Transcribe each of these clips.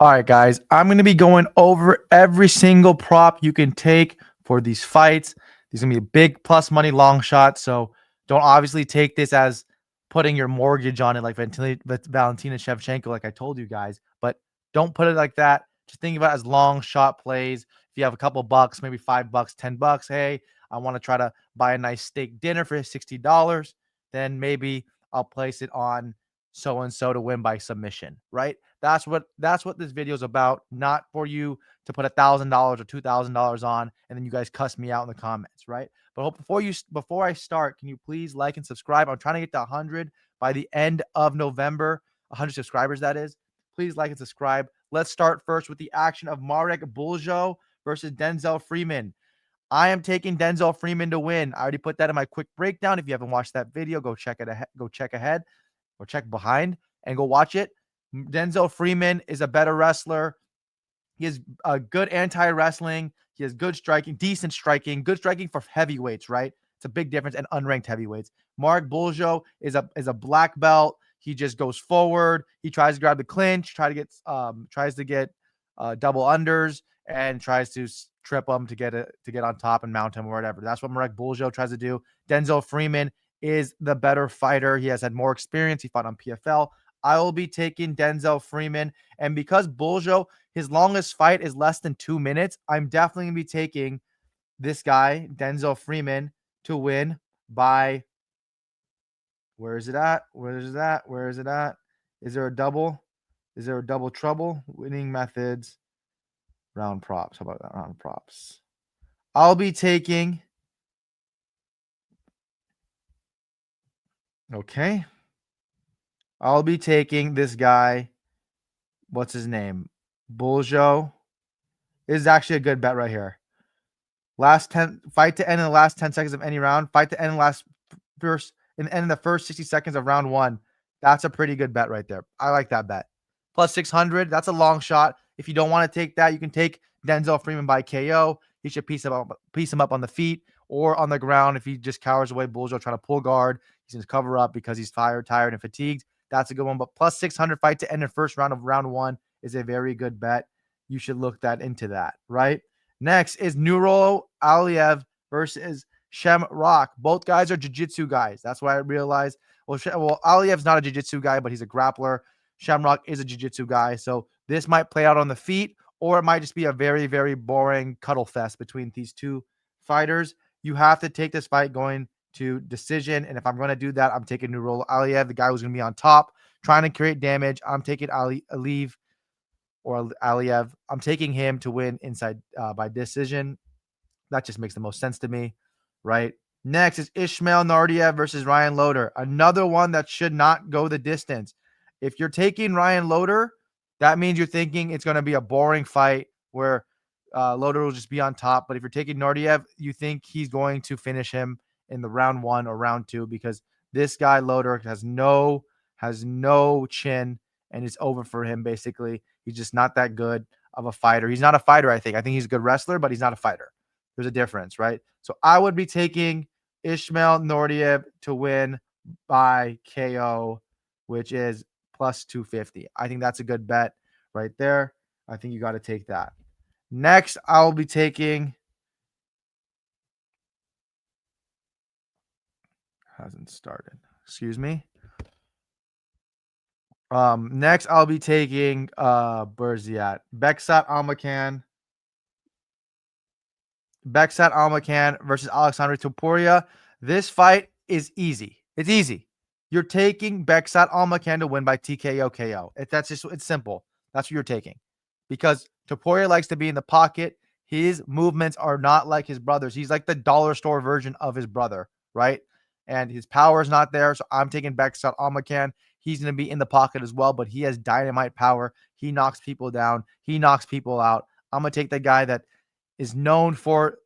All right, guys, I'm going to be going over every single prop you can take for these fights. These are going to be a big plus money long shot. So don't obviously take this as putting your mortgage on it like Valentina Shevchenko, like I told you guys. But don't put it like that. Just think about it as long shot plays. If you have a couple bucks, maybe $5, $10, hey, I want to try to buy a nice steak dinner for $60, then maybe I'll place it on so and so to win by submission, right? That's what this video is about. Not for you to put $1,000 or $2,000 on, and then you guys cuss me out in the comments, right? But before I start, can you please like and subscribe? I'm trying to get to 100 by the end of November. 100 subscribers, that is. Please like and subscribe. Let's start first with the action of Marek Buljo versus Denzel Freeman. I am taking Denzel Freeman to win. I already put that in my quick breakdown. If you haven't watched that video, go check it ahead. Go check ahead or check behind and go watch it. Denzel Freeman is a better wrestler. He has a good anti-wrestling. He has good striking, decent striking, good striking for heavyweights, right? It's a big difference, and unranked heavyweights. Mark Buljo is a black belt. He just goes forward. He tries to grab the clinch, tries to get double unders, and tries to trip him to get on top and mount him or whatever. That's what Marek Buljo tries to do. Denzel Freeman is the better fighter. He has had more experience. He fought on PFL. I will be taking Denzel Freeman. And because Buljo, his longest fight is less than 2 minutes, I'm definitely going to be taking this guy, Denzel Freeman, to win by, where is it at? Where is it at? Where is it at? Is there a double? Is there a double trouble? Winning methods, round props. How about that? Round props. I'll be taking, okay. I'll be taking this guy. What's his name? Buljo. This is actually a good bet right here. Fight to end in the last 10 seconds of any round. Fight to end in the first 60 seconds of round one. That's a pretty good bet right there. I like that bet. Plus 600. That's a long shot. If you don't want to take that, you can take Denzel Freeman by KO. He should piece him up on the feet or on the ground. If he just cowers away Buljo trying to pull guard, he's going to cover up because he's tired and fatigued. That's a good one. But plus 600 fight to end in first round of round one is a very good bet. You should look into that, right? Next is Nuro Aliev versus Shamrock. Both guys are jiu-jitsu guys. That's why I realized. Well, Aliev's not a jiu-jitsu guy, but he's a grappler. Shamrock is a jiu-jitsu guy. So this might play out on the feet, or it might just be a very, very boring cuddle fest between these two fighters. You have to take this fight going to decision. And if I'm going to do that, I'm taking Nuro Aliev, the guy who's going to be on top, trying to create damage. I'm taking Aliev. I'm taking him to win inside by decision. That just makes the most sense to me, right? Next is Ismail Nardiev versus Ryan Loder. Another one that should not go the distance. If you're taking Ryan Loder, that means you're thinking it's going to be a boring fight where Loder will just be on top. But if you're taking Nardiev, you think he's going to finish him in the round one or round two, because this guy Loder has no chin, and it's over for him basically. He's just not that good of a fighter. He's not a fighter, I think. I think he's a good wrestler, but he's not a fighter. There's a difference, right? So I would be taking Ismail Nardiev to win by KO, which is plus 250. I think that's a good bet right there. I think you got to take that. Next, I'll be taking, hasn't started. Excuse me. Next I'll be taking where's he at? Beksat Almacan versus Alexandre Topuria. This fight is easy. It's easy. You're taking Beksat Almacan to win by TKO KO. It's simple. That's what you're taking. Because Topuria likes to be in the pocket. His movements are not like his brother's. He's like the dollar store version of his brother, right? And his power is not there. So I'm taking Beksat Almacan. He's going to be in the pocket as well, but he has dynamite power. He knocks people down. He knocks people out. I'm going to take the guy that is known for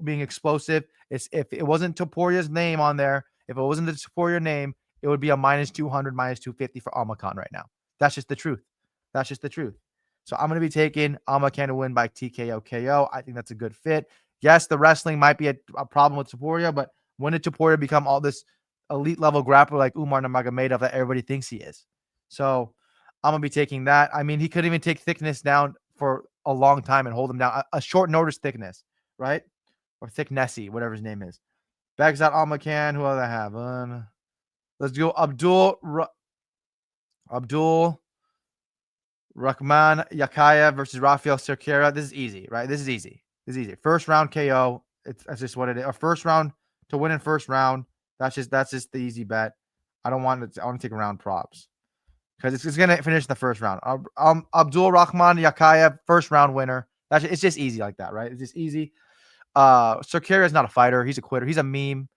being explosive. If it wasn't Topuria's name on there, if it wasn't the Topuria name, it would be a minus 200, minus 250 for Almacan right now. That's just the truth. That's just the truth. So I'm going to be taking Almacan to win by TKO KO. I think that's a good fit. Yes, the wrestling might be a problem with Topuria, but when did Topuria become all this elite level grappler like Umar Nurmagomedov that everybody thinks he is? So I'm gonna be taking that. I mean, he could even take thickness down for a long time and hold him down. A short notice thickness, right? Or thicknessy, whatever his name is. Begzat Almacan. Who do I have? Let's go Abdul Rahman Yakayev versus Rafael Cerqueira. This is easy, right? This is easy. This is easy. First round KO. That's just what it is. A first round to win in first round. That's just the easy bet. I don't want it. I want to take round props because it's gonna finish in the first round. Abdul Rahman Yakayev, first round winner. It's just easy like that, right? It's just easy. Cerqueira is not a fighter. He's a quitter. He's a meme.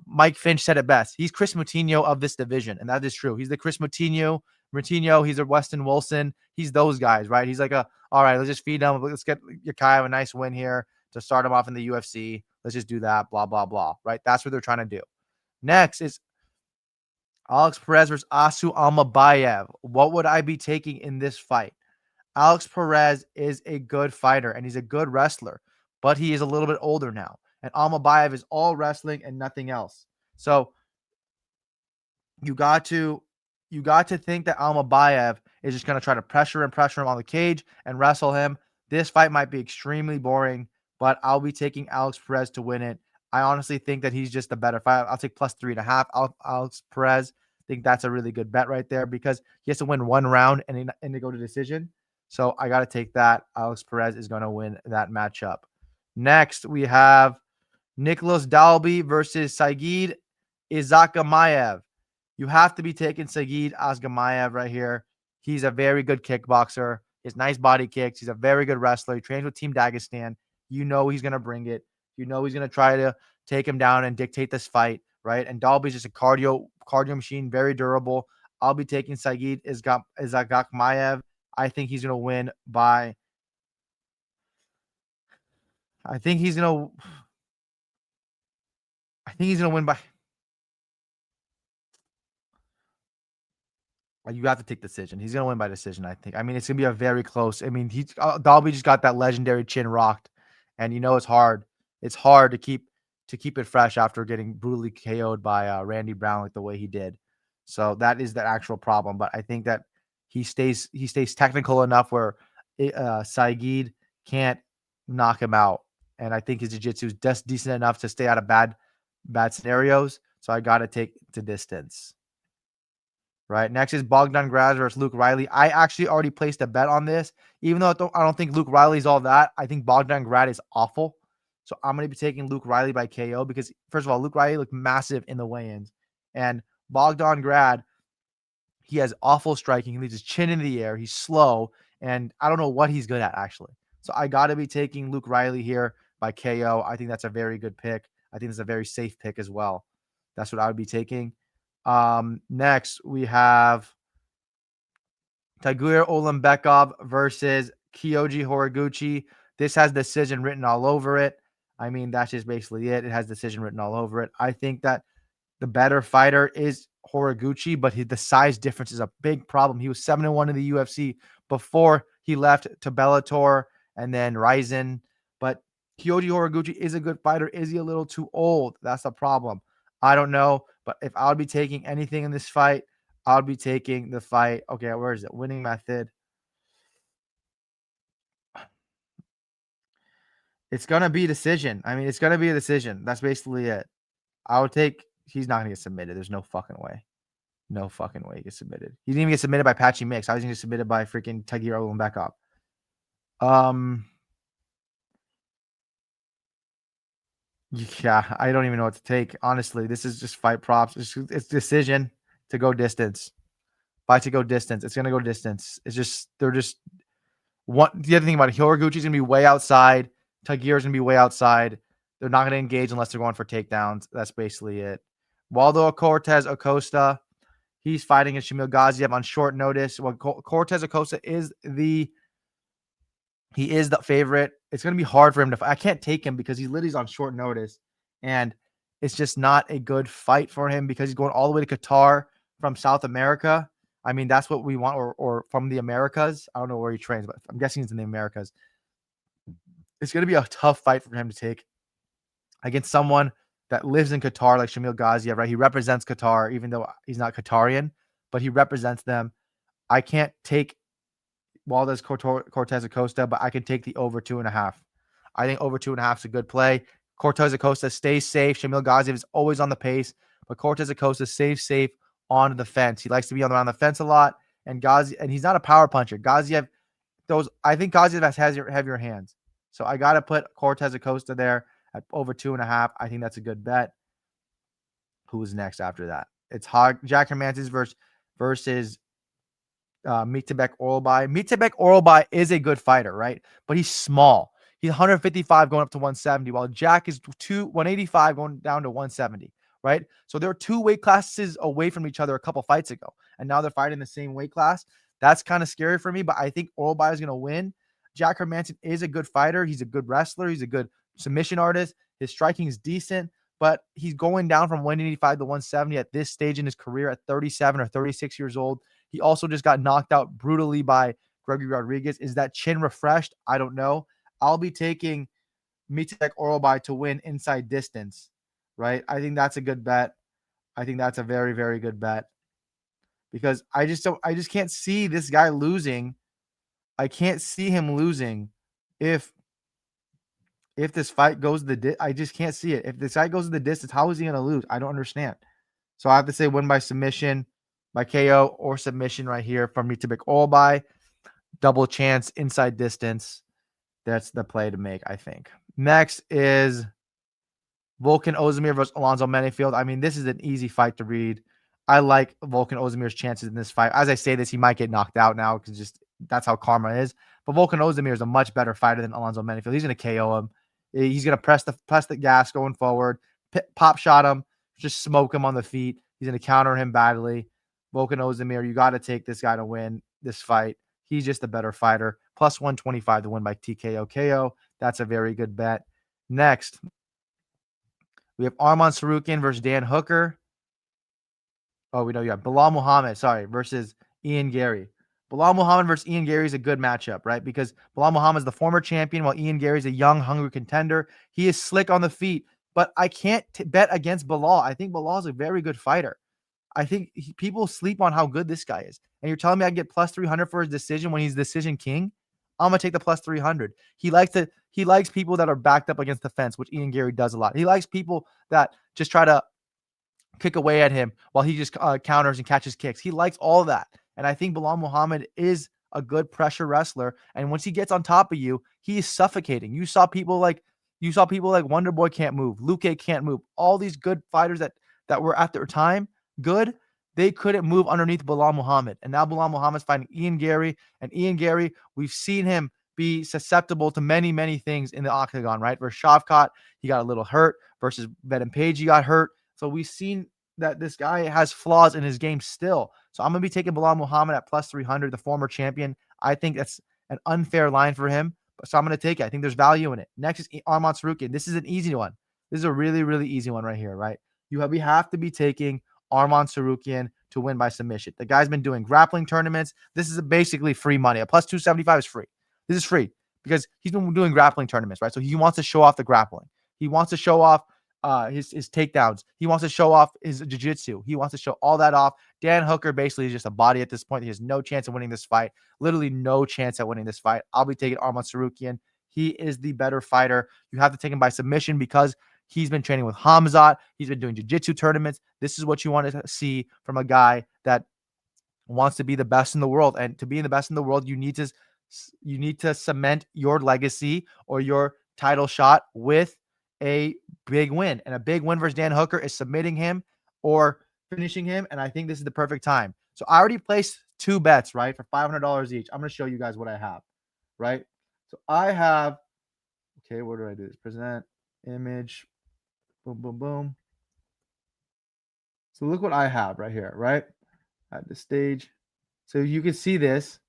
Mike Finch said it best. He's Chris Moutinho of this division, and that is true. He's the Chris Moutinho. He's a Weston Wilson. He's those guys, right? He's like all right, let's just feed him. Let's get Yakai a nice win here to start him off in the UFC. Let's just do that, blah, blah, blah, right? That's what they're trying to do. Next is Alex Perez versus Asu Almabayev. What would I be taking in this fight? Alex Perez is a good fighter and he's a good wrestler, but he is a little bit older now. And Almabayev is all wrestling and nothing else. So you got to think that Almabayev is just going to try to pressure him on the cage and wrestle him. This fight might be extremely boring, but I'll be taking Alex Perez to win it. I honestly think that he's just the better fighter. I'll take plus 3.5. Alex Perez. I think that's a really good bet right there because he has to win one round and to go to decision. So I got to take that. Alex Perez is going to win that matchup. Next, we have Nicholas Dalby versus Saigid Izakamayev. You have to be taking Saigid Azgamayev right here. He's a very good kickboxer. He has nice body kicks. He's a very good wrestler. He trains with Team Dagestan. You know he's going to bring it. You know he's going to try to take him down and dictate this fight, right? And Dalby's just a cardio machine, very durable. I'll be taking Saigid Izakamayev. I think he's going to win by I think he's going to win by you have to take decision. He's going to win by decision, I think. I mean, it's going to be a very close. I mean, Dalby just got that legendary chin rocked, and you know it's hard. It's hard to keep it fresh after getting brutally KO'd by Randy Brown like the way he did. So that is the actual problem. But I think that he stays technical enough where Saigid can't knock him out, and I think his jiu-jitsu is just decent enough to stay out of bad scenarios. So I got to take the distance. Right. Next is Bogdan Graz versus Luke Riley. I actually already placed a bet on this, even though I don't think Luke Riley's all that. I think Bogdan Graz is awful. So I'm going to be taking Luke Riley by KO because, first of all, Luke Riley looked massive in the weigh-ins. And Bogdan Graz, he has awful striking. He leaves his chin in the air. He's slow. And I don't know what he's good at, actually. So I got to be taking Luke Riley here by KO. I think that's a very good pick. I think it's a very safe pick as well. That's what I would be taking. Next, we have Tagir Olembekov versus Kyoji Horiguchi. This has decision written all over it. I mean, that's just basically it. It has decision written all over it. I think that the better fighter is Horiguchi, but the size difference is a big problem. He was 7-1 in the UFC before he left to Bellator and then Ryzen. But Kyoji Horiguchi is a good fighter. Is he a little too old? That's the problem. I don't know. But if I would be taking anything in this fight, I would be taking the fight. Okay, where is it? Winning method. It's going to be a decision. I mean, it's going to be a decision. That's basically it. I would take he's not going to get submitted. There's no fucking way. No fucking way he gets submitted. He didn't even get submitted by Patchy Mix. I was going to get submitted by freaking Tagir Olembekov. Yeah, I don't even know what to take. Honestly, this is just fight props. It's decision to go distance. Fight to go distance. It's gonna go distance. It's just they're just one. The other thing about it, Horiguchi's gonna be way outside. Tagir's gonna be way outside. They're not gonna engage unless they're going for takedowns. That's basically it. Waldo Cortez Acosta, he's fighting against Shamil Gaziev on short notice. Well, Cortez Acosta is the favorite. It's going to be hard for him I can't take him because he's literally on short notice. And it's just not a good fight for him because he's going all the way to Qatar from South America. I mean, that's what we want, or from the Americas. I don't know where he trains, but I'm guessing he's in the Americas. It's going to be a tough fight for him to take against someone that lives in Qatar like Shamil Gaziev, right? He represents Qatar, even though he's not Qatarian, but he represents them. I can't take Cortez Acosta, but I can take the over 2.5. I think over 2.5 is a good play. Cortez Acosta stays safe. Shamil Gaziev is always on the pace, but Cortez Acosta stays safe on the fence. He likes to be around the fence a lot, and he's not a power puncher. Gaziev I think Gaziev has heavier hands, so I got to put Cortez Acosta there at over 2.5. I think that's a good bet. Who is next after that? It's Jack Hermanson versus Mitabek Orolbai. Mitabek Orolbai is a good fighter, right? But he's small. He's 155 going up to 170, while Jack is 185 going down to 170, right? So they're 2 weight classes away from each other a couple fights ago, and now they're fighting the same weight class. That's kind of scary for me, but I think Orolbai is going to win. Jack Hermanson is a good fighter. He's a good wrestler. He's a good submission artist. His striking is decent, but he's going down from 185 to 170 at this stage in his career at 37 or 36 years old. He also just got knocked out brutally by Gregory Rodriguez. Is that chin refreshed? I don't know. I'll be taking Mitek Orolbai to win inside distance, right? I think that's a good bet. I think that's a very, very good bet because I just can't see this guy losing. I can't see him losing if this fight goes I just can't see it. If this fight goes to the distance, how is he going to lose? I don't understand. So I have to say win by submission, by KO or submission right here from Mitabik Orolbai. Double chance inside distance. That's the play to make, I think. Next is Volkan Ozdemir versus Alonzo Menifield. I mean, this is an easy fight to read. I like Volkan Ozdemir's chances in this fight. As I say this, he might get knocked out now because just that's how karma is. But Volkan Ozdemir is a much better fighter than Alonzo Menifield. He's going to KO him. He's going to press the gas going forward, pop shot him, just smoke him on the feet. He's going to counter him badly. Volkan Ozdemir, you got to take this guy to win this fight. He's just a better fighter. Plus 125 to win by TKO KO. That's a very good bet. Next, we have Arman Tsarukyan versus Dan Hooker. Oh, we know you have Bilal Muhammad, versus Ian Gary. Bilal Muhammad versus Ian Gary is a good matchup, right? Because Bilal Muhammad is the former champion, while Ian Gary is a young, hungry contender. He is slick on the feet, but I can't bet against Bilal. I think Bilal is a very good fighter. I think people sleep on how good this guy is. And you're telling me I can get plus 300 for his decision when he's decision king? I'm gonna take the plus 300. He likes people that are backed up against the fence, which Ian Gary does a lot. He likes people that just try to kick away at him while he just counters and catches kicks. He likes all of that. And I think Bilal Muhammad is a good pressure wrestler. And once he gets on top of you, he is suffocating. You saw people like Wonder Boy can't move, Luque can't move. All these good fighters that were at their time good, they couldn't move underneath Bilal Muhammad. And now Bilal Muhammad's fighting Ian Gary. And Ian Gary, we've seen him be susceptible to many, many things in the octagon, right? Versus Shavkat, he got a little hurt. Versus Venom Page, he got hurt. So we've seen that this guy has flaws in his game still. So I'm going to be taking Bilal Muhammad at plus 300, the former champion. I think that's an unfair line for him. So I'm going to take it. I think there's value in it. Next is Arman Tsarukyan. This is an easy one. This is a really, really easy one right here, right? We have to be taking Arman Tsarukyan to win by submission. The guy's been doing grappling tournaments. This is basically free money. A plus 275 is free. This is free because he's been doing grappling tournaments, right? So he wants to show off the grappling. He wants to show off his takedowns. He wants to show off his jiu-jitsu. He wants to show all that off. Dan Hooker basically is just a body at this point. He has no chance of winning this fight. Literally no chance at winning this fight. I'll be taking Arman Tsarukyan. He is the better fighter. You have to take him by submission because he's been training with Hamzat. He's been doing jiu-jitsu tournaments. This is what you want to see from a guy that wants to be the best in the world. And to be the best in the world, you need to cement your legacy or your title shot with a big win. And a big win versus Dan Hooker is submitting him or finishing him. And I think this is the perfect time. So I already placed 2 bets, right, for $500 each. I'm going to show you guys what I have, right? So I have, okay, what do I do? Present, image, boom, boom, boom. So look what I have right here, right? At the stage. So you can see this.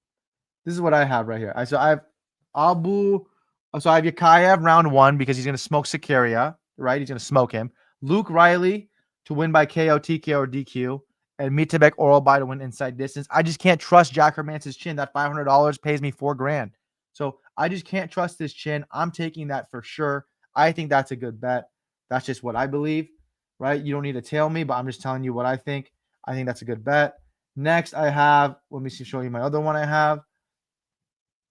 This is what I have right here. So I have Yakayev round 1 because he's going to smoke Sakaria, right? He's going to smoke him. Luke Riley to win by KO, TKO, or DQ. And Mitabek Orolbai to win inside distance. I just can't trust Jack Hermance's chin. That $500 pays me $4,000. So I just can't trust this chin. I'm taking that for sure. I think that's a good bet. That's just what I believe, right? You don't need to tell me, but I'm just telling you what I think. I think that's a good bet. Next, I have, let me see, show you my other one I have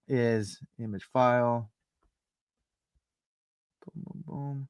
is image file. Boom, boom, boom.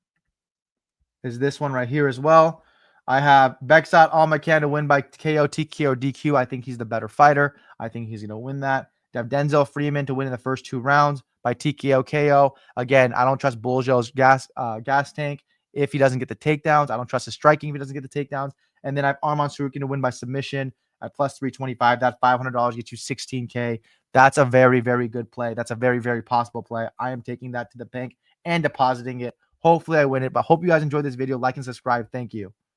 Is this one right here as well. I have Beksat Almacan to win by KO, TKO, DQ. I think he's the better fighter. I think he's going to win that. I have Denzel Freeman to win in the first 2 rounds by TKO, KO. Again, I don't trust Buljo's gas tank if he doesn't get the takedowns. I don't trust his striking if he doesn't get the takedowns. And then I have Arman Tsarukyan to win by submission at plus 325. That $500 gets you 16K. That's a very, very good play. That's a very, very possible play. I am taking that to the bank and depositing it. Hopefully I win it, but hope you guys enjoyed this video. Like and subscribe. Thank you.